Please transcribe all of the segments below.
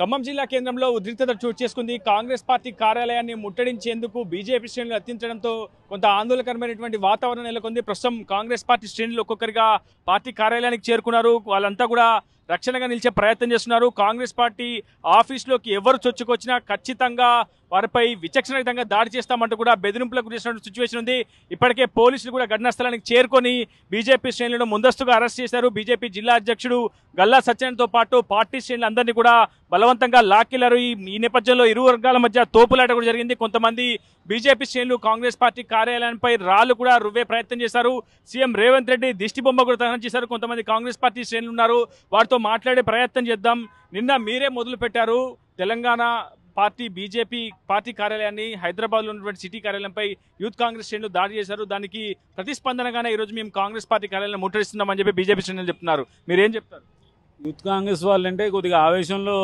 ఖమ్మం జిల్లా కేంద్రంలో ఉద్రిక్తత చోటు చేసుకుంది. కాంగ్రెస్ పార్టీ కార్యాలయాన్ని ముట్టడించేందుకు బీజేపీ శ్రేణులు యత్నించడంతో కొంత ఆందోళనకరమైనటువంటి వాతావరణం నెలకొంది. ప్రస్తుతం కాంగ్రెస్ పార్టీ శ్రేణులు ఒక్కొక్కరిగా పార్టీ కార్యాలయానికి చేరుకున్నారు. వాళ్ళంతా కూడా రక్షణగా నిలిచే ప్రయత్నం చేస్తున్నారు. కాంగ్రెస్ పార్టీ ఆఫీసులోకి ఎవరు చొచ్చుకొచ్చినా ఖచ్చితంగా వారిపై విచక్షణరహితంగా దాడి చేస్తామంటూ కూడా బెదిరింపులకు గురైనటువంటి సిచ్యువేషన్ ఉంది. ఇప్పటికే పోలీసులు కూడా ఘటనా స్థలానికి చేరుకొని బీజేపీ శ్రేణులను ముందస్తుగా అరెస్ట్ చేశారు. బీజేపీ జిల్లా అధ్యక్షుడు గల్లా సత్యనారాయణతో పాటు పార్టీ శ్రేణులందరినీ కూడా బలవంతంగా లాక్కెళ్లారు. ఈ నేపథ్యంలో ఇరు వర్గాల మధ్య తోపులాట కూడా జరిగింది. కొంతమంది బీజేపీ శ్రేణులు కాంగ్రెస్ పార్టీ కార్యాలయంపై రాళ్లు కూడా రువ్వే ప్రయత్నం చేశారు. సీఎం రేవంత్ రెడ్డి దిష్టి బొమ్మ కూడా దహనం చేశారు. కొంతమంది కాంగ్రెస్ పార్టీ శ్రేణులు ఉన్నారు, వారితో మాట్లాడే ప్రయత్నం చేద్దాం. నిన్న మీరే మొదలు పెట్టారు. తెలంగాణ పార్టీ బీజేపీ పార్టీ కార్యాలయాన్ని హైదరాబాద్లో ఉన్నటువంటి సిటీ కార్యాలయంపై యూత్ కాంగ్రెస్ శ్రేణులు దాడి చేశారు. దానికి ప్రతిస్పందనగానే ఈరోజు మేము కాంగ్రెస్ పార్టీ కార్యాలయం ముట్టడిస్తున్నామని చెప్పి బీజేపీ శ్రేణులు చెప్తున్నారు. మీరేం చెప్తారు? యూత్ కాంగ్రెస్ వాళ్ళంటే కొద్దిగా ఆవేశంలో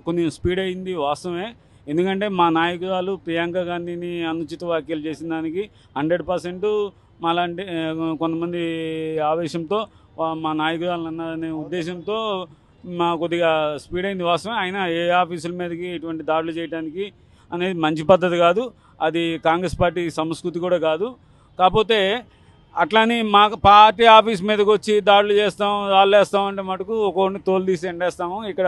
కొన్ని స్పీడ్ అయింది వాస్తవమే. ఎందుకంటే మా నాయకురాలు ప్రియాంక గాంధీని అనుచిత వ్యాఖ్యలు చేసిన దానికి 100% మాలాంటి కొంతమంది ఆవేశంతో మా నాయకురాలు అనే ఉద్దేశంతో మా కొద్దిగా స్పీడ్ అయింది వాస్తవం. అయినా ఏ ఆఫీసుల మీదకి ఇటువంటి దాడులు చేయడానికి అనేది మంచి పద్ధతి కాదు. అది కాంగ్రెస్ పార్టీ సంస్కృతి కూడా కాదు. కాకపోతే అట్లాని మా పార్టీ ఆఫీస్ మీదకి వచ్చి దాడులు చేస్తాం, రాళ్ళు వేస్తాం అంటే మటుకు ఒక్కొక్కరిని తోలు తీసి ఎండేస్తాము. ఇక్కడ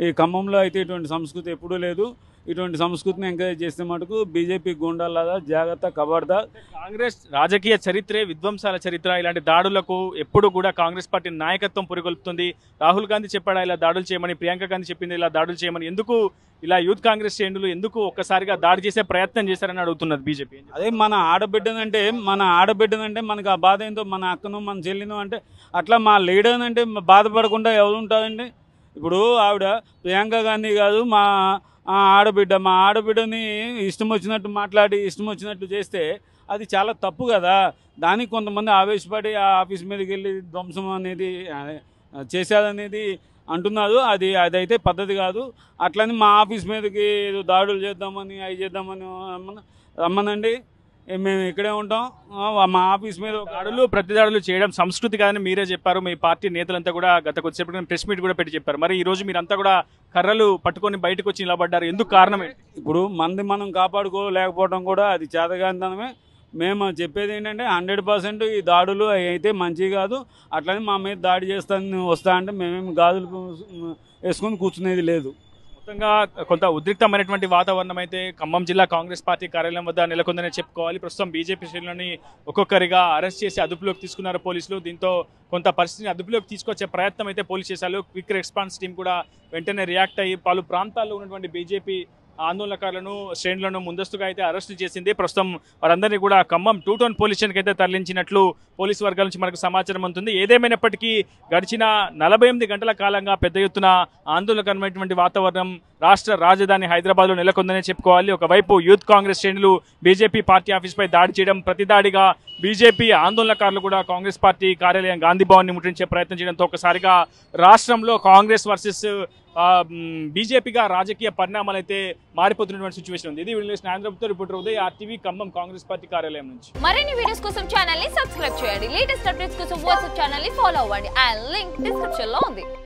ఈ ఖమ్మంలో అయితే ఇటువంటి సంస్కృతి ఎప్పుడూ లేదు. ఇటువంటి సంస్కృతిని ఎంకరేజ్ చేస్తే మటుకు బీజేపీ గూండాలాగా జాగ్రత్త కబర్దా. కాంగ్రెస్ రాజకీయ చరిత్రే విధ్వంసాల చరిత్ర. ఇలాంటి దాడులకు ఎప్పుడు కూడా కాంగ్రెస్ పార్టీ నాయకత్వం పురిగొల్పుతుంది. రాహుల్ గాంధీ చెప్పాడా ఇలా దాడులు చేయమని, ప్రియాంక గాంధీ చెప్పింది ఇలా దాడులు చేయమని. ఎందుకు ఇలా యూత్ కాంగ్రెస్ శ్రేణులు ఎందుకు ఒక్కసారిగా దాడి చేసే ప్రయత్నం చేశారని అడుగుతున్నది బీజేపీ. అదే మన ఆడబిడ్డనంటే మనకు ఆ బాధ ఏంటో, మన అక్కను మన చెల్లిను అంటే అట్లా మా లీడర్ అంటే బాధపడకుండా ఎవరు ఉంటారండి? ఇప్పుడు ఆవిడ ప్రియాంక గాంధీ కాదు, మా ఆడబిడ్డని ఇష్టం వచ్చినట్టు మాట్లాడి ఇష్టం వచ్చినట్టు చేస్తే అది చాలా తప్పు కదా. దానికి కొంతమంది ఆవేశపడి ఆ ఆఫీస్ మీదకి వెళ్ళి ధ్వంసం అనేది చేశారనేది అంటున్నారు. అదైతే పద్ధతి కాదు. అట్లని మా ఆఫీస్ మీదకి దాడులు చేద్దామని అవి చేద్దామని రమ్మనండి, మేము ఇక్కడే ఉంటాం. మా ఆఫీస్ మీద దాడులు ప్రతిదాడులు చేయడం సంస్కృతి కాదని మీరే చెప్పారు. మీ పార్టీ నేతలంతా కూడా గత కొద్దిసేపటి ప్రెస్ మీట్ కూడా పెట్టి చెప్పారు. మరి ఈ రోజు మీరంతా కూడా కర్రలు పట్టుకొని బయటకు వచ్చి నిలబడ్డారు. ఎందుకు కారణం ఏంటి? ఇప్పుడు మనం కాపాడుకోలేకపోవడం కూడా అది చేతగానితనమే. మేము చెప్పేది ఏంటంటే 100% ఈ దాడులు అయితే మంచివి కాదు. అట్లని మా మీద దాడి వస్తా అంటే మేమేమి గాజులు వేసుకొని కూర్చునేది లేదు. మొత్తంగా కొంత ఉద్రిక్తమైనటువంటి వాతావరణం అయితే ఖమ్మం జిల్లా కాంగ్రెస్ పార్టీ కార్యాలయం వద్ద నెలకొందనే చెప్పుకోవాలి. ప్రస్తుతం బీజేపీ శ్రేణులని ఒక్కొక్కరిగా అరెస్ట్ చేసి అదుపులోకి తీసుకున్నారు పోలీసులు. దీంతో కొంత పరిస్థితిని అదుపులోకి తీసుకొచ్చే ప్రయత్నం అయితే పోలీసు చేశారు. క్విక్ రెస్పాన్స్ టీం కూడా వెంటనే రియాక్ట్ అయ్యి పలు ప్రాంతాల్లో ఉన్నటువంటి బీజేపీ ఆందోళనకారులను శ్రేణులను ముందస్తుగా అయితే అరెస్టు చేసింది. ప్రస్తుతం వారందరినీ కూడా ఖమ్మం 2 టౌన్ పోలీస్ స్టేషన్కి అయితే తరలించినట్లు పోలీసు వర్గాల నుంచి మనకు సమాచారం అందుతుంది. ఏదేమైనప్పటికీ గడిచిన 48 గంటల కాలంగా పెద్ద ఎత్తున ఆందోళనకరమైనటువంటి వాతావరణం రాష్ట్ర రాజధాని హైదరాబాద్లో నెలకొందనే చెప్పుకోవాలి. ఒకవైపు యూత్ కాంగ్రెస్ శ్రేణులు బీజేపీ పార్టీ ఆఫీస్పై దాడి చేయడం, ప్రతిదాడిగా బీజేపీ ఆందోళనకారులు కూడా కాంగ్రెస్ పార్టీ కార్యాలయం గాంధీ భవన్ని ముట్టించే ప్రయత్నం చేయడంతో ఒకసారిగా రాష్ట్రంలో కాంగ్రెస్ వర్సెస్ బీజేపీగా రాజకీయ పరిణామాలు అయితే మారిపోతున్నటువంటి సిచ్యువేషన్ ఉంది. ఇది Andhra Pradesh reporter Uday, RTV Khammam Congress party కార్యాలయం నుంచి. మరిన్ని వీడియోస్ కోసం ఛానల్ ని సబ్స్క్రైబ్ చేయండి. లేటెస్ట్ అప్డేట్స్ కోసం వాట్సాప్ ఛానల్ ని ఫాలో అవ్వండి. ఆ లింక్ డిస్క్రిప్షన్ లో ఉంది.